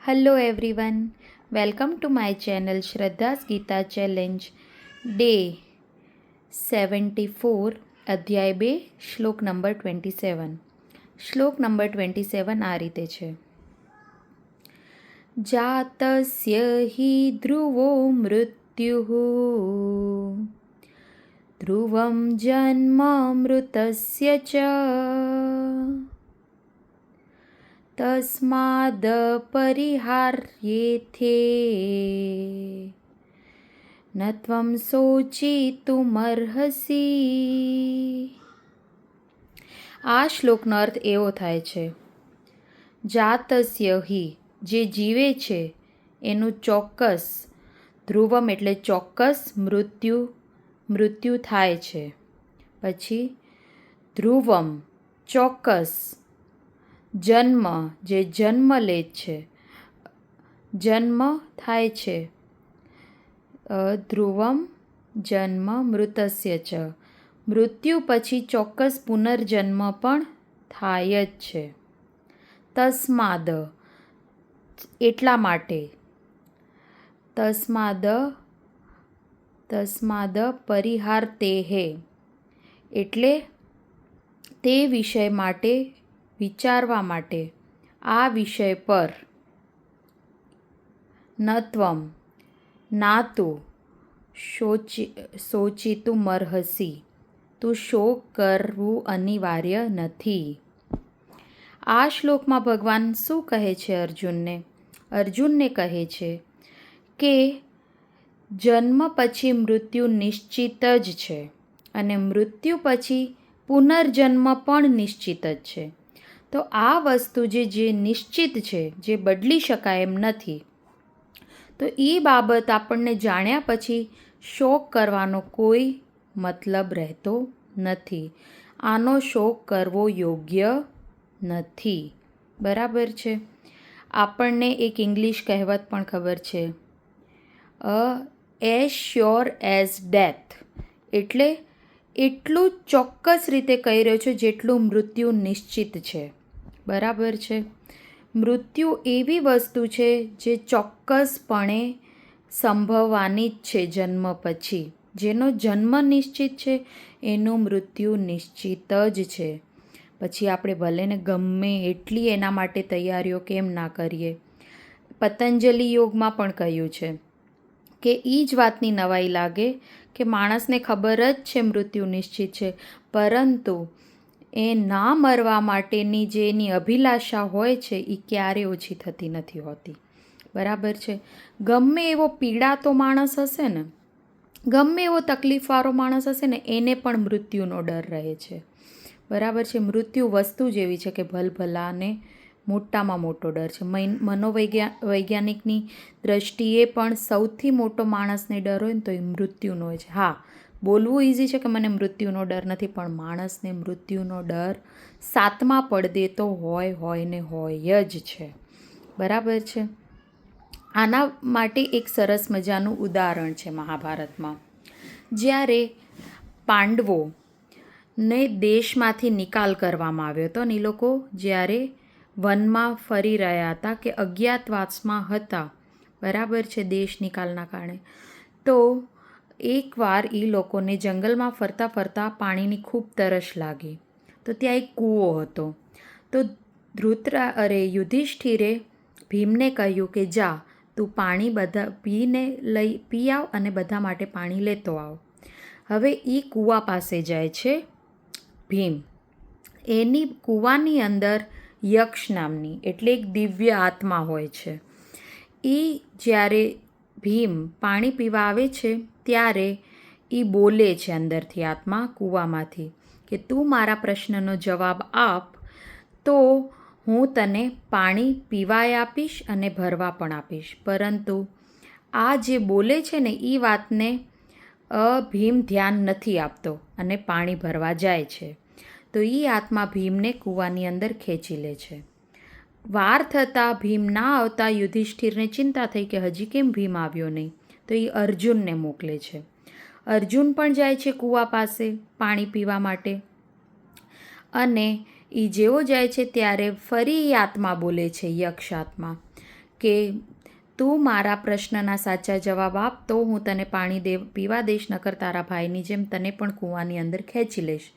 Hello everyone, welcome to my channel Shraddha's Gita Challenge Day 74 અધ્યાય 2 શ્લોક number 27. શ્લોક number 27 આ રીતે છે. જાતસ્ય હિ ધ્રુવો મૃત્યુઃ ધ્રુવમ જન્મ મૃતસ્ય ચ તસ્માદ પરિહાર્યેથે ન ત્વં શોચિતુમર્હસી. આ શ્લોકનો અર્થ એવો થાય છે, જાતસ્ય હિ જે જીવે છે એનું ચોક્કસ, ધ્રુવમ એટલે ચોક્કસ, મૃત્યુ થાય છે. પછી ધ્રુવમ ચોક્કસ, જન્મ જે જન્મ લે છે, જન્મ થાય છે. ધ્રુવમ જન્મ મૃતસ્ય ચ મૃત્યુ પછી ચોક્કસ પુનર્જન્મ પણ થાય જ છે. તસ્માદ એટલા માટે, તસ્માદ પરિહાર્તેહે એટલે તે વિષય માટે, વિચારવા માટે, આ વિષય પર, ન ત્વમ ના તું, શોચિતુમર્હસી તું શોક કરવું અનિવાર્ય નથી. આ શ્લોકમાં ભગવાન શું કહે છે અર્જુનને? અર્જુનને કહે છે કે જન્મ પછી મૃત્યુ નિશ્ચિત જ છે અને મૃત્યુ પછી પુનર્જન્મ પણ નિશ્ચિત જ છે. તો આ વસ્તુ જે નિશ્ચિત છે, જે બદલી શકાય એમ નથી, તો એ બાબત આપણને જાણ્યા પછી શોક કરવાનો કોઈ મતલબ રહેતો નથી. આનો શોક કરવો યોગ્ય નથી. બરાબર છે. આપણને એક ઇંગ્લિશ કહેવત પણ ખબર છે, એઝ શ્યોર એઝ ડેથ, એટલે એટલું ચોક્કસ રીતે કહી રહ્યો છે જેટલું મૃત્યુ નિશ્ચિત છે. બરાબર છે. મૃત્યુ એવી વસ્તુ છે જે ચોક્કસપણે સંભવવાની જ છે. જન્મ પછી જેનો જન્મ નિશ્ચિત છે એનું મૃત્યુ નિશ્ચિત જ છે. પછી આપણે ભલે ને ગમે એટલી એના માટે તૈયારીઓ કેમ ના કરીએ. પતંજલિ યોગમાં પણ કહ્યું છે કે એ જ વાતની નવાઈ લાગે કે માણસને ખબર જ છે મૃત્યુ નિશ્ચિત છે, પરંતુ એ ના મરવા માટેની જે એની અભિલાષા હોય છે એ ક્યારે ઓછી થતી નથી હોતી. બરાબર છે. ગમે એવો પીડાતો માણસ હશે ને, ગમે એવો તકલીફવાળો માણસ હશે ને, એને પણ મૃત્યુનો ડર રહે છે. બરાબર છે. મૃત્યુ વસ્તુ જ એવી છે કે ભલભલાને મોટામાં મોટો ડર છે. વૈજ્ઞાનિકની દ્રષ્ટિએ પણ સૌથી મોટો માણસને ડર હોય ને તો એ મૃત્યુનો હોય છે. હા, બોલવું ઇઝી છે કે મને મૃત્યુનો ડર નથી, પણ માણસને મૃત્યુનો ડર સાતમા પડદે તો હોય ને હોય જ છે. બરાબર છે. આના માટે એક સરસ મજાનું ઉદાહરણ છે મહાભારતમાં. જ્યારે પાંડવોને દેશમાંથી નિકાલ કરવામાં આવ્યો હતો અને એ લોકો જ્યારે વનમાં ફરી રહ્યા હતા કે અજ્ઞાતવાસમાં હતા, બરાબર છે, દેશ નિકાલના કારણે, તો એકવાર એ લોકોને જંગલમાં ફરતા ફરતા પાણીની ખૂબ તરસ લાગી. તો ત્યાં એક કૂવો હતો. તો યુધિષ્ઠિરે ભીમને કહ્યું કે જા તું પાણી પી આવ અને બધા માટે પાણી લેતો આવ. હવે એ કૂવા પાસે જાય છે ભીમ. એની કૂવાની અંદર યક્ષ નામની એટલે એક દિવ્ય આત્મા હોય છે. એ જ્યારે ભીમ પાણી પીવા આવે છે ત્યારે એ બોલે છે અંદરથી આત્મા કૂવામાંથી કે તું મારા પ્રશ્નનો જવાબ આપ તો હું તને પાણી પીવાય આપીશ અને ભરવા પણ આપીશ. પરંતુ આ જે બોલે છે ને એ વાતને ભીમ ધ્યાન નથી આપતો અને પાણી ભરવા જાય છે. તો એ આત્મા ભીમને કૂવાની અંદર ખેંચી લે છે. વાર થતાં ભીમ ના આવતા યુધિષ્ઠિરને ચિંતા થઈ કે હજી કેમ ભીમ આવ્યો નહીં. તો એ અર્જુનને મોકલે છે. અર્જુન પણ જાય છે કૂવા પાસે પાણી પીવા માટે અને એ જેવો જાય છે ત્યારે ફરી આત્મા બોલે છે, યક્ષ આત્મા, કે તું મારા પ્રશ્નના સાચા જવાબ આપ તો હું તને પાણી પીવા દઈશ, નકર તારા ભાઈની જેમ તને પણ કૂવાની અંદર ખેંચી લઈશ.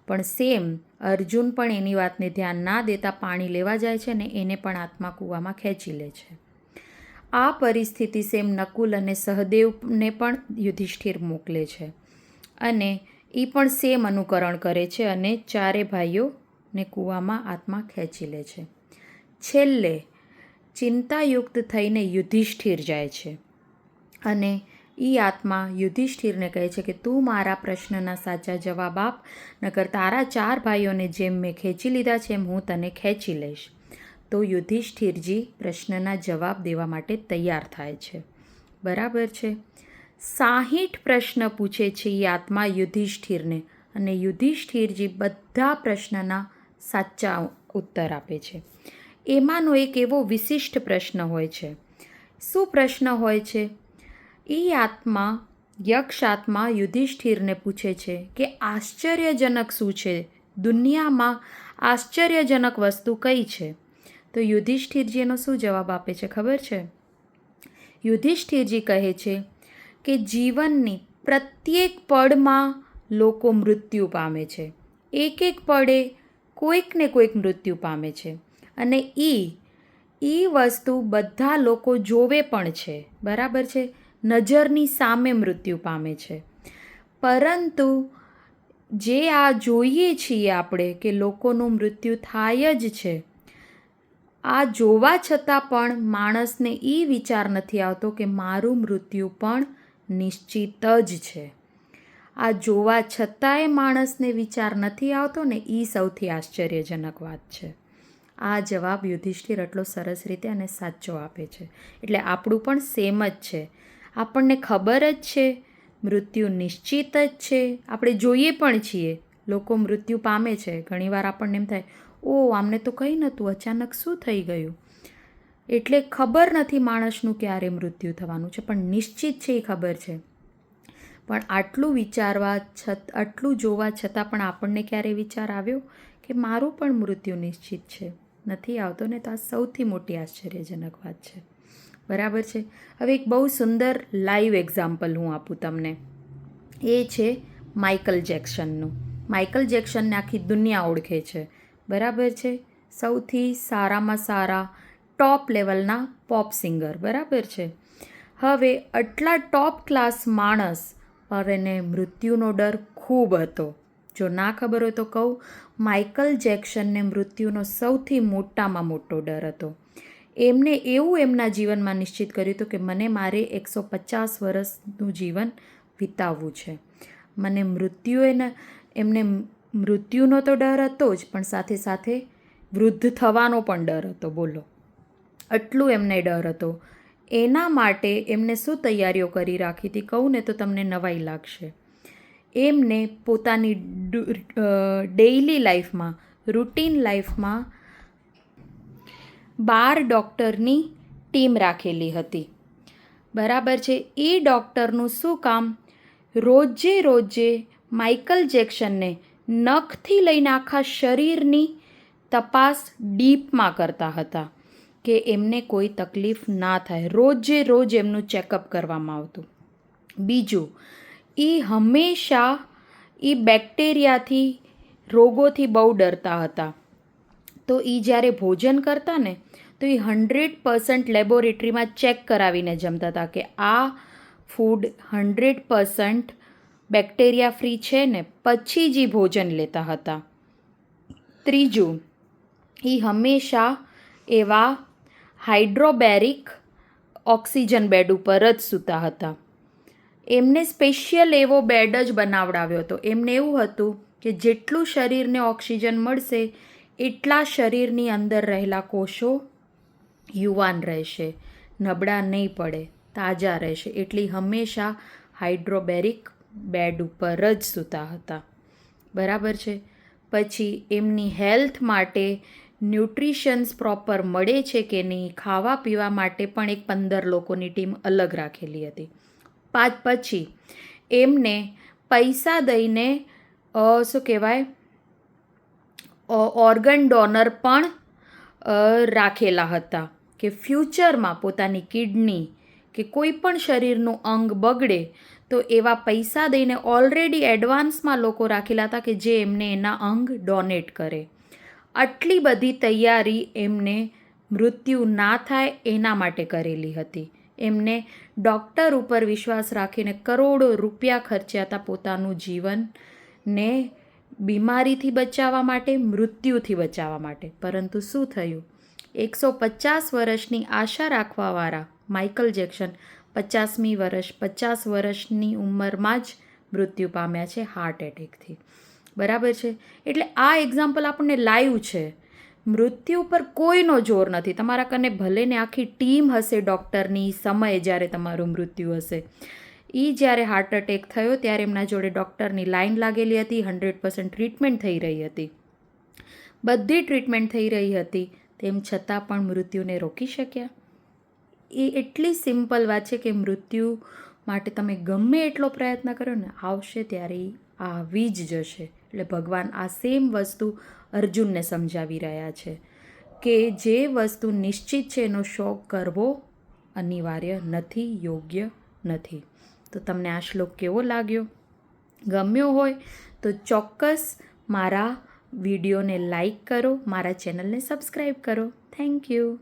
પણ સેમ અર્જુન પણ એની વાતને ધ્યાન ના દેતા પાણી લેવા જાય છે ને એને પણ આત્મા કૂવામાં ખેંચી લે છે. આ પરિસ્થિતિ સેમ નકુલ અને સહદેવને પણ યુધિષ્ઠિર મોકલે છે અને એ પણ સેમ અનુકરણ કરે છે અને ચારે ભાઈઓને કૂવામાં આત્મા ખેંચી લે છે. છેલ્લે ચિંતાયુક્ત થઈને યુધિષ્ઠિર જાય છે અને એ આત્મા યુધિષ્ઠિરને કહે છે કે તું મારા પ્રશ્નના સાચા જવાબ આપ, નકર તારા 4 ભાઈઓને જેમ મેં ખેંચી લીધા છે એમ હું તને ખેંચી લઈશ. તો યુધિષ્ઠિરજી પ્રશ્નના જવાબ દેવા માટે તૈયાર થાય છે. બરાબર છે. 60 પ્રશ્ન પૂછે છે એ આત્મા યુધિષ્ઠિરને અને યુધિષ્ઠિરજી બધા પ્રશ્નના સાચા ઉત્તર આપે છે. એમાંનો એક એવો વિશિષ્ટ પ્રશ્ન હોય છે. શું પ્રશ્ન હોય છે? એ આત્મા યક્ષ આત્મા યુધિષ્ઠિરને પૂછે છે કે આશ્ચર્યજનક શું છે, દુનિયામાં આશ્ચર્યજનક વસ્તુ કઈ છે? તો યુધિષ્ઠિરજી એનો શું જવાબ આપે છે ખબર છે? યુધિષ્ઠિરજી કહે છે કે જીવનની પ્રત્યેક પળમાં લોકો મૃત્યુ પામે છે. એક એક પળે કોઈક ને કોઈક મૃત્યુ પામે છે અને એ વસ્તુ બધા લોકો જોવે પણ છે. બરાબર છે. નજરની સામે મૃત્યુ પામે છે. પરંતુ જે આ જોઈએ છીએ આપણે કે લોકોનું મૃત્યુ થાય જ છે, આ જોવા છતાં પણ માણસને એ વિચાર નથી આવતો કે મારું મૃત્યુ પણ નિશ્ચિત જ છે. આ જોવા છતાંય માણસને વિચાર નથી આવતો ને, એ સૌથી આશ્ચર્યજનક વાત છે. આ જવાબ યુધિષ્ઠિર એટલો સરસ રીતે અને સાચો આપે છે. એટલે આપણું પણ સેમ જ છે. આપણને ખબર જ છે મૃત્યુ નિશ્ચિત જ છે. આપણે જોઈએ પણ છીએ લોકો મૃત્યુ પામે છે. ઘણીવાર આપણને એમ થાય, ઓ આમને તો કંઈ નહોતું, અચાનક શું થઈ ગયું? એટલે ખબર નથી માણસનું ક્યારે મૃત્યુ થવાનું છે, પણ નિશ્ચિત છે એ ખબર છે. પણ આટલું આટલું જોવા છતાં પણ આપણને ક્યારે વિચાર આવ્યો કે મારું પણ મૃત્યુ નિશ્ચિત છે? નથી આવતો ને. તો આ સૌથી મોટી આશ્ચર્યજનક વાત છે. બરાબર છે. હવે એક બહુ સુંદર લાઈવ એક્ઝામ્પલ હું આપું તમને. એ છે માઇકલ જેક્સનનું. માઇકલ જેક્સનને આખી દુનિયા ઓળખે છે. બરાબર છે. સૌથી સારામાં સારા ટોપ લેવલના પોપ સિંગર. બરાબર છે. હવે આટલા ટોપ ક્લાસ માણસ પર એને મૃત્યુનો ડર ખૂબ હતો. જો ના ખબર હોય તો કહું, માઇકલ જેક્સનને મૃત્યુનો સૌથી મોટામાં મોટો ડર હતો. એમને એવું એમના જીવનમાં નિશ્ચિત કર્યું હતું કે મને મારે 150 વર્ષનું જીવન વિતાવવું છે. મને એમને મૃત્યુનો તો ડર હતો જ, પણ સાથે સાથે વૃદ્ધ થવાનો પણ ડર હતો. બોલો, આટલું એમને ડર હતો. એના માટે એમને શું તૈયારીઓ કરી રાખી હતી કહું ને તો તમને નવાઈ લાગશે. એમને પોતાની ડેઇલી લાઈફમાં, રૂટીન લાઈફમાં 12 ડૉક્ટરની ટીમ રાખેલી હતી. બરાબર છે. એ ડૉક્ટરનું શું કામ? રોજે માઇકલ જેક્સનને નખથી લઈને આખા શરીરની તપાસ ડીપમાં કરતા હતા કે એમને કોઈ તકલીફ ના થાય. રોજ એમનું ચેકઅપ કરવામાં આવતું. બીજું, એ હંમેશા બેક્ટેરિયાથી, રોગોથી બહુ ડરતા હતા. તો એ જ્યારે ભોજન કરતા ને તો એ 100% લેબોરેટરીમાં ચેક કરાવીને જમતા હતા કે આ ફૂડ 100% બેક્ટેરિયા ફ્રી છે ને, પછી જ એ ભોજન લેતા હતા. ત્રીજું, એ હંમેશા એવા હાઇડ્રોબેરિક ઓક્સિજન બેડ ઉપર જ સૂતા હતા. એમને સ્પેશિયલ એવો બેડ જ બનાવડાવ્યો હતો. એમને એવું હતું કે જેટલું શરીરને ઓક્સિજન મળશે એટલા શરીરની અંદર રહેલા કોષો યુવાન રહેશે, નબળા નહીં પડે, તાજા રહેશે. એટલે હંમેશા હાઇડ્રોબેરિક બેડ ઉપર જ સૂતા હતા. બરાબર છે. પછી એમની હેલ્થ માટે ન્યુટ્રિશન્સ પ્રોપર મળે છે કે નહીં, ખાવા પીવા માટે પણ એક 15 લોકોની ટીમ અલગ રાખેલી હતી. પછી એમને પૈસા દઈને શું કહેવાય, ઓર્ગન ડોનર પણ રાખેલા હતા. કે ફ્યુચરમાં પોતાની કિડની કે કોઈ પણ શરીરનું અંગ બગડે તો એવા પૈસા દઈને ઓલરેડી એડવાન્સમાં લોકો રાખેલા હતા કે જે એમને એના અંગ ડોનેટ કરે. આટલી બધી તૈયારી એમને મૃત્યુ ના થાય એના માટે કરેલી હતી. એમને ડૉક્ટર ઉપર વિશ્વાસ રાખીને કરોડો રૂપિયા ખર્ચ્યા હતા પોતાનું જીવનને બીમારીથી બચાવવા માટે, મૃત્યુથી બચાવવા માટે. પરંતુ શું થયું? 150 વર્ષની આશા રાખવાવાળા માઇકલ જેક્સન 50 વર્ષની ઉંમરમાં જ મૃત્યુ પામ્યા છે હાર્ટ એટેકથી. બરાબર છે? એટલે આ એક્ઝામ્પલ આપણને લાઈવ છે. મૃત્યુ પર કોઈનો જોર નથી. તમારા કને ભલે ને આખી ટીમ હશે ડૉક્ટરની, સમયે જ્યારે તમારું મૃત્યુ હશે. જ્યારે હાર્ટ એટેક થયો ત્યારે એમના જોડે ડૉક્ટરની લાઈન લાગેલી હતી, 100% ટ્રીટમેન્ટ થઈ રહી હતી. બધી ટ્રીટમેન્ટ થઈ રહી હતી, તેમ છતાં પણ મૃત્યુને રોકી શક્યા. એ એટલી સિમ્પલ વાત છે કે મૃત્યુ માટે તમે ગમે એટલો પ્રયત્ન કરો ને, આવશે ત્યારે આવી જ જશે. એટલે ભગવાન આ સેમ વસ્તુ અર્જુનને સમજાવી રહ્યા છે કે જે વસ્તુ નિશ્ચિત છે એનો શોખ કરવો અનિવાર્ય નથી, યોગ્ય નથી. તો તમને આ શ્લોક કેવો લાગ્યો? ગમ્યો હોય તો ચોક્કસ મારા વિડીયોને લાઈક કરો, મારા ચેનલને સબસ્ક્રાઈબ કરો. Thank you.